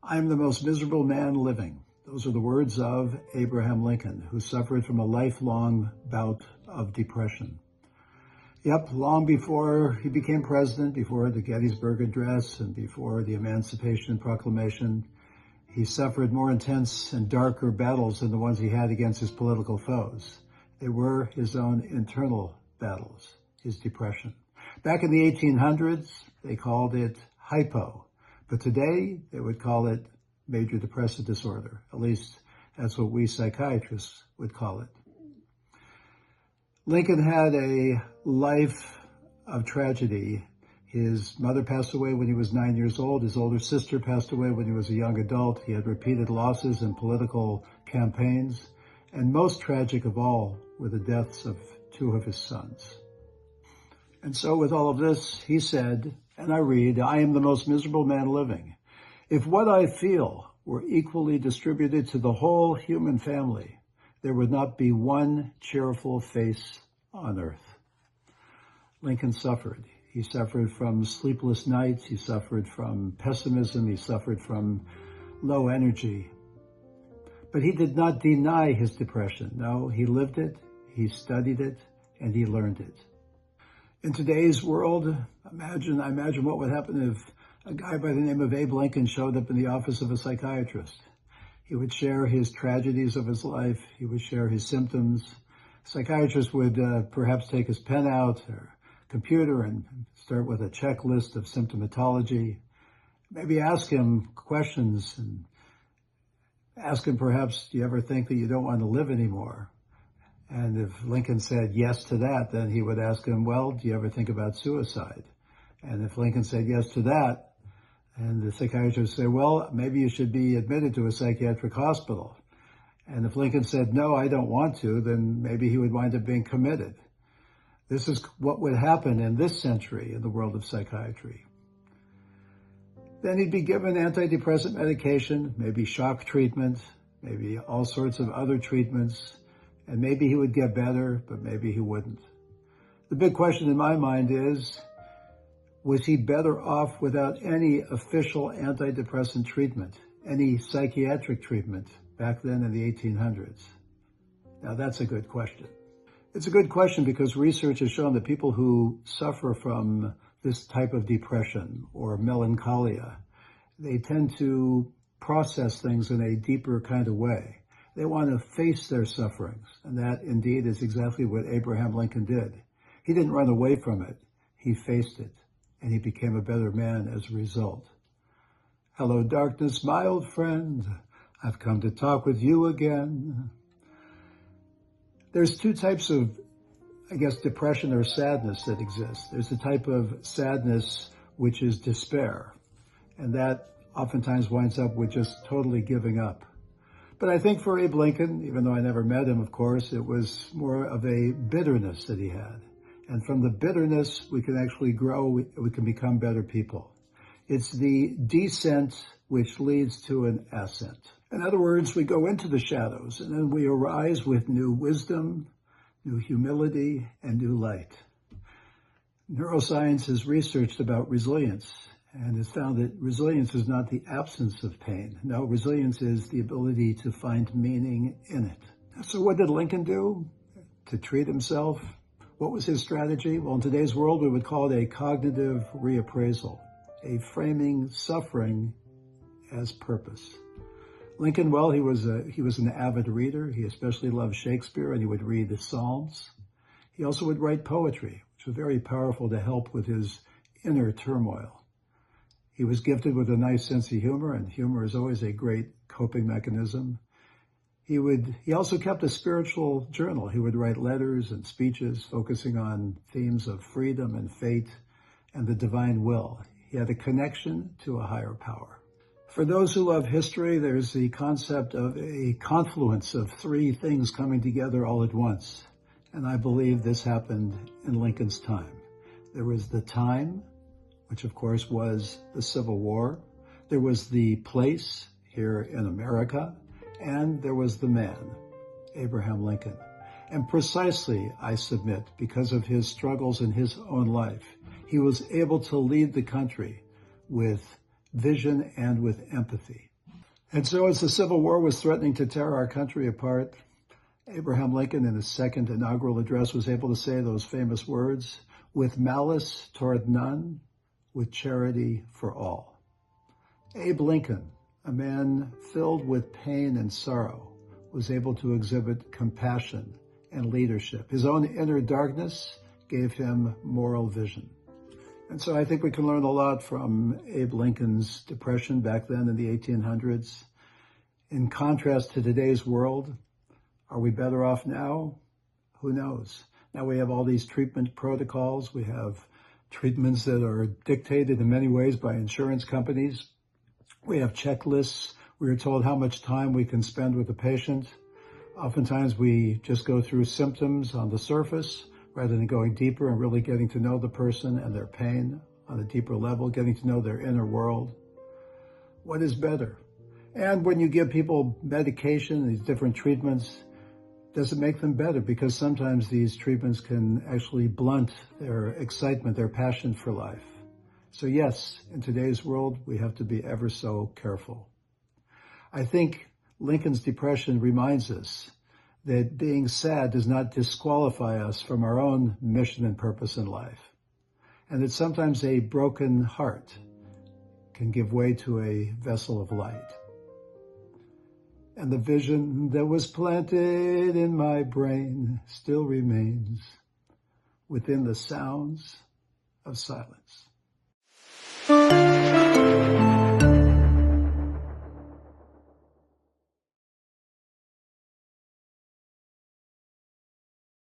I am the most miserable man living. Those are the words of Abraham Lincoln, who suffered from a lifelong bout of depression. Yep, long before he became president, before the Gettysburg Address and before the Emancipation Proclamation, he suffered more intense and darker battles than the ones he had against his political foes. They were his own internal battles, his depression. Back in the 1800s, they called it hypo, but today they would call it major depressive disorder. At least that's what we psychiatrists would call it. Lincoln had a life of tragedy. His mother passed away when he was 9 years old. His older sister passed away when he was a young adult. He had repeated losses in political campaigns. And most tragic of all were the deaths of two of his sons. And so with all of this, he said, and I read, I am the most miserable man living. If what I feel were equally distributed to the whole human family, there would not be one cheerful face on earth. Lincoln suffered. He suffered from sleepless nights. He suffered from pessimism. He suffered from low energy. But he did not deny his depression. No, he lived it, he studied it, and he learned it. In today's world, I imagine what would happen if a guy by the name of Abe Lincoln showed up in the office of a psychiatrist. He would share his tragedies of his life. He would share his symptoms. Psychiatrist would perhaps take his pen out or computer and start with a checklist of symptomatology. Maybe ask him questions and ask him perhaps, do you ever think that you don't want to live anymore? And if Lincoln said yes to that, then he would ask him, well, do you ever think about suicide? And if Lincoln said yes to that, and the psychiatrist said, well, maybe you should be admitted to a psychiatric hospital. And if Lincoln said, no, I don't want to, then maybe he would wind up being committed. This is what would happen in this century in the world of psychiatry. Then he'd be given antidepressant medication, maybe shock treatment, maybe all sorts of other treatments, and maybe he would get better, but maybe he wouldn't. The big question in my mind is, was he better off without any official antidepressant treatment, any psychiatric treatment back then in the 1800s? Now that's a good question. It's a good question because research has shown that people who suffer from this type of depression or melancholia, they tend to process things in a deeper kind of way. They want to face their sufferings, and that indeed is exactly what Abraham Lincoln did. He didn't run away from it, he faced it, and he became a better man as a result. Hello, darkness, my old friend. I've come to talk with you again. There's two types of, depression or sadness that exists. There's the type of sadness which is despair, and that oftentimes winds up with just totally giving up. But I think for Abe Lincoln, even though I never met him, of course, it was more of a bitterness that he had. And from the bitterness, we can actually grow, we can become better people. It's the descent which leads to an ascent. In other words, we go into the shadows and then we arise with new wisdom, new humility, and new light. Neuroscience has researched about resilience and has found that resilience is not the absence of pain. No, resilience is the ability to find meaning in it. So what did Lincoln do to treat himself? What was his strategy? Well, in today's world, we would call it a cognitive reappraisal, a framing suffering as purpose. Lincoln, well, he was an avid reader. He especially loved Shakespeare, and he would read the Psalms. He also would write poetry, which was very powerful to help with his inner turmoil. He was gifted with a nice sense of humor, and humor is always a great coping mechanism. He also kept a spiritual journal. He would write letters and speeches focusing on themes of freedom and fate and the divine will. He had a connection to a higher power. For those who love history, there's the concept of a confluence of three things coming together all at once. And I believe this happened in Lincoln's time. There was the time, which of course was the Civil War. There was the place here in America, and there was the man, Abraham Lincoln. And precisely, I submit, because of his struggles in his own life, he was able to lead the country with vision and with empathy. And so as the Civil War was threatening to tear our country apart, Abraham Lincoln, in his second inaugural address, was able to say those famous words, "With malice toward none, with charity for all." Abe Lincoln, a man filled with pain and sorrow, was able to exhibit compassion and leadership. His own inner darkness gave him moral vision. And so I think we can learn a lot from Abe Lincoln's depression back then in the 1800s. In contrast to today's world, are we better off now? Who knows? Now we have all these treatment protocols. We have treatments that are dictated in many ways by insurance companies. We have checklists. We are told how much time we can spend with the patient. Oftentimes we just go through symptoms on the surface rather than going deeper and really getting to know the person and their pain on a deeper level, getting to know their inner world. What is better? And when you give people medication, these different treatments, does it make them better? Because sometimes these treatments can actually blunt their excitement, their passion for life. So yes, in today's world, we have to be ever so careful. I think Lincoln's depression reminds us that being sad does not disqualify us from our own mission and purpose in life, and that sometimes a broken heart can give way to a vessel of light. And the vision that was planted in my brain still remains within the sounds of silence.